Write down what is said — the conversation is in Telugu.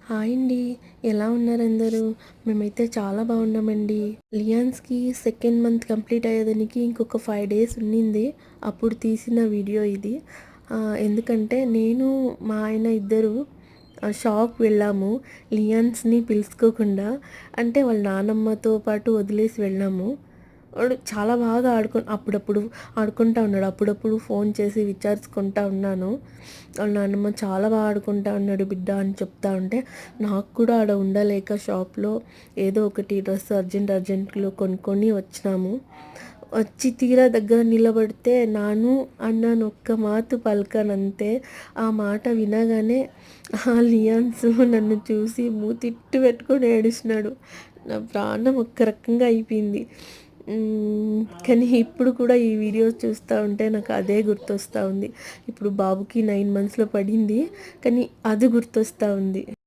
హాయ్ అండి. ఎలా ఉన్నారు అందరూ? మేమైతే చాలా బాగున్నామండి. లియాన్స్‌కి సెకండ్ మంత్ కంప్లీట్ అయ్యేదానికి ఇంకొక 5 డేస్ ఉండింది. అప్పుడు తీసిన వీడియో ఇది. ఎందుకంటే నేను మా ఆయన ఇద్దరు షాప్‌కి వెళ్ళాము. లియాన్స్‌ని పిలుచుకోకుండా. అంటే వాళ్ళ నానమ్మతో పాటు వదిలేసి వెళ్ళాము. వాడు చాలా బాగా అప్పుడప్పుడు ఆడుకుంటా ఉన్నాడు. అప్పుడప్పుడు ఫోన్ చేసి విచారించుకుంటా ఉన్నాను. వాళ్ళ నాన్నమ్మ చాలా బాగా ఆడుకుంటా ఉన్నాడు బిడ్డ అని చెప్తా ఉంటే, నాకు కూడా ఆడ ఉండలేక షాప్‌లో ఏదో ఒకటి డ్రెస్ అర్జెంట్‌లో కొనుక్కొని వచ్చినాము. వచ్చి తీరా దగ్గర నిలబడితే నాను అన్నాను, ఒక్క మాటు పలకనంతే. ఆ మాట వినగానే లియాన్స్ నన్ను చూసి మూతిట్టు పెట్టుకొని ఏడిసినాడు. నా ప్రాణం ఒక్క రకంగా అయిపోయింది. కానీ ఇప్పుడు కూడా ఈ వీడియోస్ చూస్తూ ఉంటే నాకు అదే గుర్తొస్తూ ఉంది. ఇప్పుడు బాబుకి 9 మంత్స్‌లో పడింది. కానీ అది గుర్తొస్తూ ఉంది.